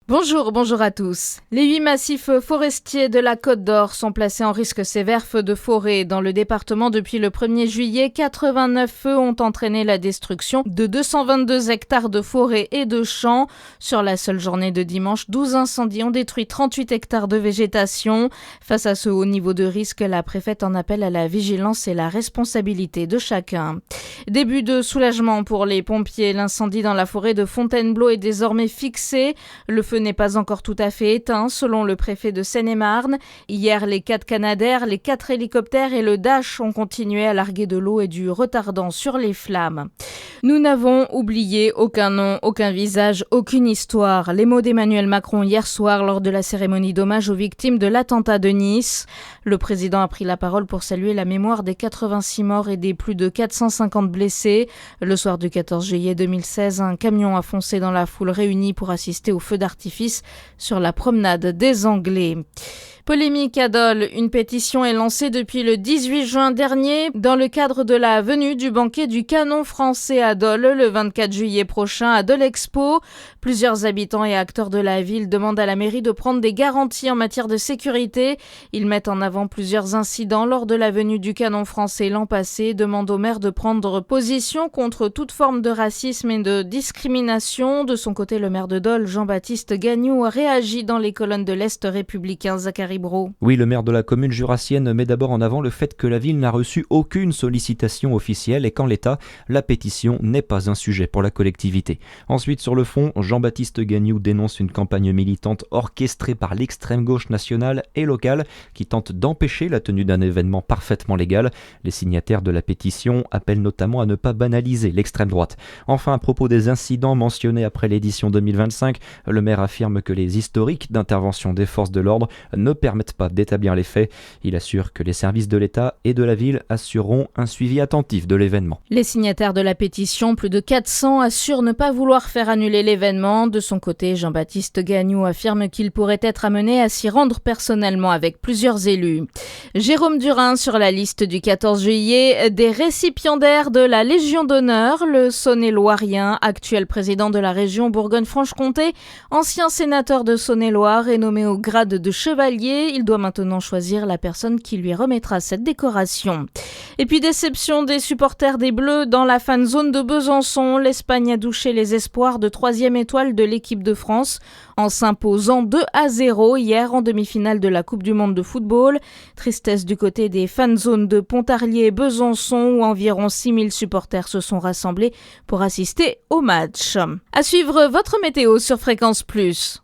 Bonjour à tous. Les 8 massifs forestiers de la Côte d'Or sont placés en risque sévère feu de forêt. Dans le département, depuis le 1er juillet, 89 feux ont entraîné la destruction de 222 hectares de forêt et de champs. Sur la seule journée de dimanche, 12 incendies ont détruit 38 hectares de végétation. Face à ce haut niveau de risque, la préfète en appelle à la vigilance et la responsabilité de chacun. Début de soulagement pour les pompiers. L'incendie dans la forêt de Fontainebleau est désormais fixé. Le feu n'est pas encore tout à fait éteint, selon le préfet de Seine-et-Marne. Hier, les 4 Canadair, les 4 hélicoptères et le Dash ont continué à larguer de l'eau et du retardant sur les flammes. Nous n'avons oublié aucun nom, aucun visage, aucune histoire. Les mots d'Emmanuel Macron hier soir lors de la cérémonie d'hommage aux victimes de l'attentat de Nice. Le président a pris la parole pour saluer la mémoire des 86 morts et des plus de 450 blessés. Le soir du 14 juillet 2016, un camion a foncé dans la foule réunie pour assister au feu d'artifice sur la promenade des Anglais. Polémique à Dole, une pétition est lancée depuis le 18 juin dernier dans le cadre de la venue du banquet du canon français à Dole le 24 juillet prochain à Dole Expo. Plusieurs habitants et acteurs de la ville demandent à la mairie de prendre des garanties en matière de sécurité. Ils mettent en avant plusieurs incidents lors de la venue du canon français l'an passé, demandent au maire de prendre position contre toute forme de racisme et de discrimination. De son côté, le maire de Dole, Jean-Baptiste Gagnoux, a réagi dans les colonnes de l'Est républicain. Zachary Brault. Oui, le maire de la commune jurassienne met d'abord en avant le fait que la ville n'a reçu aucune sollicitation officielle et qu'en l'état, la pétition n'est pas un sujet pour la collectivité. Ensuite, sur le fond, Jean-Baptiste Gagnoux dénonce une campagne militante orchestrée par l'extrême gauche nationale et locale qui tente d'empêcher la tenue d'un événement parfaitement légal. Les signataires de la pétition appellent notamment à ne pas banaliser l'extrême droite. Enfin, à propos des incidents mentionnés après l'édition 2025, le maire affirme que les historiques d'intervention des forces de l'ordre ne permettent pas d'établir les faits. Il assure que les services de l'État et de la ville assureront un suivi attentif de l'événement. Les signataires de la pétition, plus de 400, assurent ne pas vouloir faire annuler l'événement. De son côté, Jean-Baptiste Gagnoux affirme qu'il pourrait être amené à s'y rendre personnellement avec plusieurs élus. Jérôme Durin sur la liste du 14 juillet des récipiendaires de la Légion d'honneur. Le Saône-et-Loirien, actuel président de la région Bourgogne-Franche-Comté, ancien sénateur de Saône-et-Loire, est nommé au grade de chevalier. Il doit maintenant choisir la personne qui lui remettra cette décoration. Et puis déception des supporters des Bleus dans la fan zone de Besançon. L'Espagne a douché les espoirs de 3e étoile de l'équipe de France en s'imposant 2-0 hier en demi-finale de la Coupe du Monde de football. Tristesse du côté des fan zones de Pontarlier et Besançon où environ 6000 supporters se sont rassemblés pour assister au match. À suivre votre météo sur Fréquence Plus.